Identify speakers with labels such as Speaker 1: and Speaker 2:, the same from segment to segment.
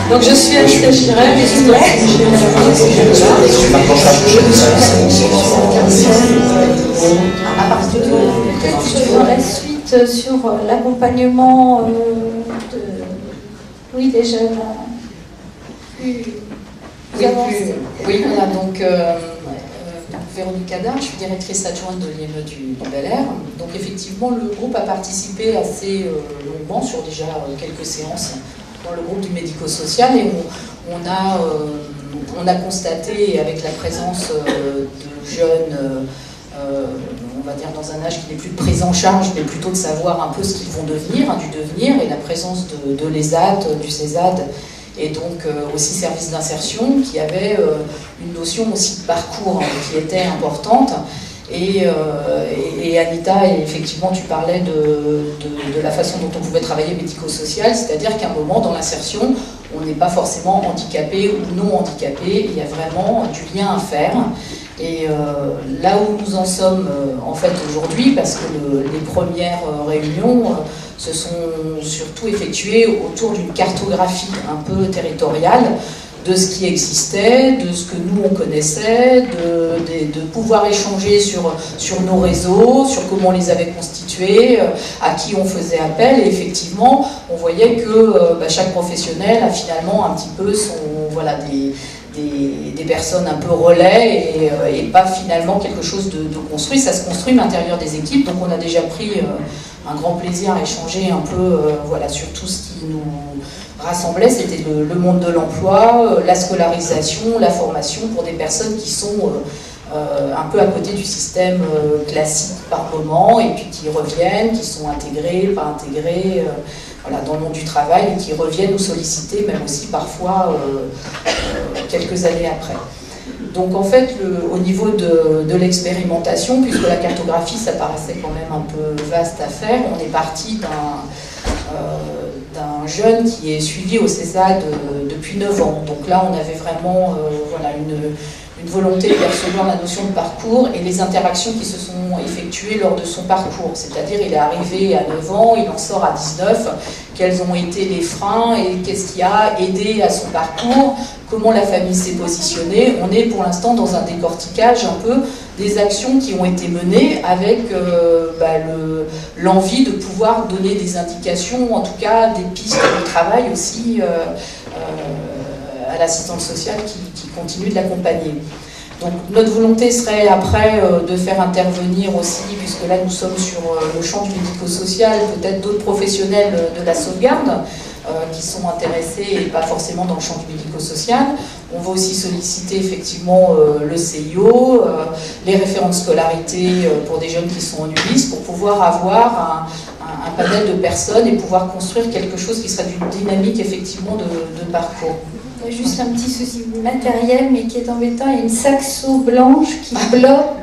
Speaker 1: Donc je suis Anita Giret,
Speaker 2: dans la suite sur l'accompagnement des jeunes plus avancés.
Speaker 1: Oui, voilà, donc Véronique Hadard, je suis directrice adjointe de l'IME du Bel Air. Donc effectivement, le groupe a participé assez longuement sur déjà quelques séances dans le groupe du médico-social et on a constaté, avec la présence de jeunes, on va dire dans un âge qui n'est plus de prise en charge, mais plutôt de savoir un peu ce qu'ils vont devenir, du devenir, et la présence de l'ESAT, du CESAD, et donc aussi service d'insertion, qui avait une notion aussi de parcours qui était importante. Et Anita, effectivement, tu parlais de la façon dont on pouvait travailler médico-social, c'est-à-dire qu'à un moment, dans l'insertion, on n'est pas forcément handicapé ou non handicapé, il y a vraiment du lien à faire. Et là où nous en sommes en fait aujourd'hui, parce que les premières réunions se sont surtout effectuées autour d'une cartographie un peu territoriale de ce qui existait, de ce que nous on connaissait, de pouvoir échanger sur nos réseaux, sur comment on les avait constitués, à qui on faisait appel. Et effectivement, on voyait que chaque professionnel a finalement un petit peu des personnes un peu relais et pas finalement quelque chose de construit. Ça se construit à l'intérieur des équipes, donc on a déjà pris un grand plaisir à échanger un peu sur tout ce qui nous rassemblait. C'était le monde de l'emploi, la scolarisation, la formation pour des personnes qui sont un peu à côté du système classique par moment et puis qui reviennent, qui sont intégrés, pas intégrés dans le monde du travail et qui reviennent nous solliciter, même aussi parfois quelques années après. Donc en fait, au niveau de l'expérimentation, puisque la cartographie, ça paraissait quand même un peu vaste à faire, on est parti d'un jeune qui est suivi au CESAD depuis 9 ans. Donc là, on avait vraiment une volonté de percevoir la notion de parcours et les interactions qui se sont effectuées lors de son parcours. C'est-à-dire, il est arrivé à 9 ans, il en sort à 19. Quels ont été les freins et qu'est-ce qui a aidé à son parcours? Comment la famille s'est positionnée? On est pour l'instant dans un décortiquage un peu des actions qui ont été menées avec l'envie de pouvoir donner des indications, en tout cas des pistes de travail aussi à l'assistante sociale qui continue de l'accompagner. Donc notre volonté serait après de faire intervenir aussi, puisque là nous sommes sur le champ du médico-social, peut-être d'autres professionnels de la sauvegarde qui sont intéressés et pas forcément dans le champ du médico-social. On va aussi solliciter effectivement le CIO, les référents de scolarité pour des jeunes qui sont en ULIS, pour pouvoir avoir un panel de personnes et pouvoir construire quelque chose qui serait d'une dynamique effectivement de parcours.
Speaker 2: Il y a juste un petit souci matériel, mais qui est embêtant. Il y a une saxo blanche qui bloque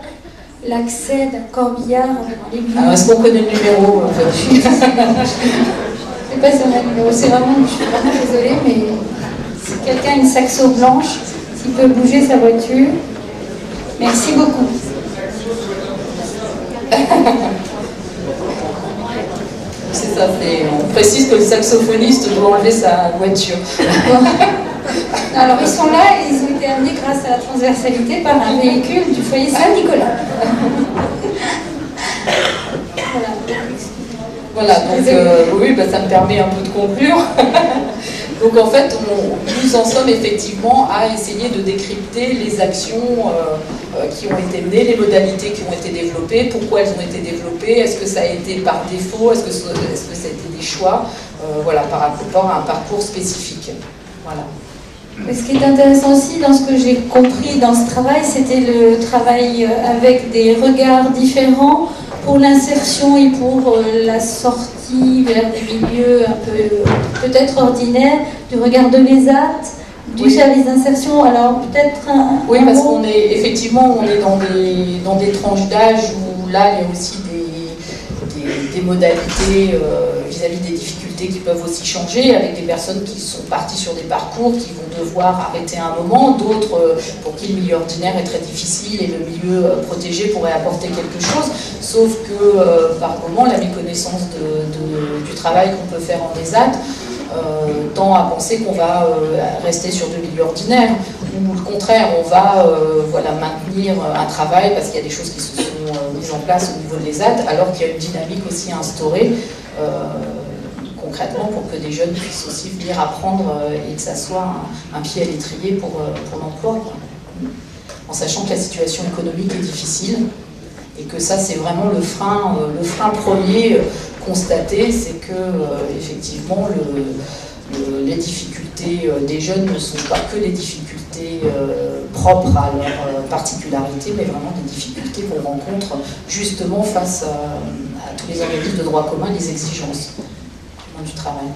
Speaker 2: l'accès d'un corbillard dans l'église.
Speaker 1: Alors, est-ce qu'on connaît le numéro
Speaker 2: Je ne sais pas si on a le numéro. Je suis vraiment désolée, mais si quelqu'un a une saxo blanche, s'il peut bouger sa voiture. Merci beaucoup.
Speaker 1: C'est ça, on précise que le saxophoniste doit enlever sa voiture.
Speaker 2: Alors ils sont là et ils ont été amenés grâce à la transversalité par un véhicule du foyer Saint-Nicolas.
Speaker 1: Voilà, donc oui, ça me permet un peu de conclure. Donc en fait, nous en sommes effectivement à essayer de décrypter les actions qui ont été menées, les modalités qui ont été développées, pourquoi elles ont été développées, est-ce que ça a été par défaut, est-ce que ça a été des choix, par rapport à un parcours spécifique. Voilà.
Speaker 2: Mais ce qui est intéressant aussi dans ce que j'ai compris dans ce travail, c'était le travail avec des regards différents pour l'insertion et pour la sortie vers des milieux un peu peut-être ordinaires, du regard de l'ESAT, du service d'insertion. Alors peut-être
Speaker 1: oui, parce qu'on est effectivement dans des tranches d'âge où là il y a aussi des modalités vis-à-vis des difficultés qui peuvent aussi changer, avec des personnes qui sont parties sur des parcours, qui vont devoir arrêter un moment, d'autres pour qui le milieu ordinaire est très difficile et le milieu protégé pourrait apporter quelque chose, sauf que par moment la méconnaissance du travail qu'on peut faire en ESAT tend à penser qu'on va rester sur de milieux ordinaires, ou le contraire, on va voilà, maintenir un travail parce qu'il y a des choses qui se sont mises en place au niveau de l'ESAT, alors qu'il y a une dynamique aussi instaurée concrètement pour que des jeunes puissent aussi venir apprendre et que ça soit un pied à l'étrier pour l'emploi, en sachant que la situation économique est difficile et que ça c'est vraiment le frein premier constaté, c'est que effectivement les difficultés des jeunes ne sont pas que les difficultés propres à leur particularité, mais vraiment des difficultés qu'on rencontre justement face à tous les organismes de droit commun, les exigences du travail.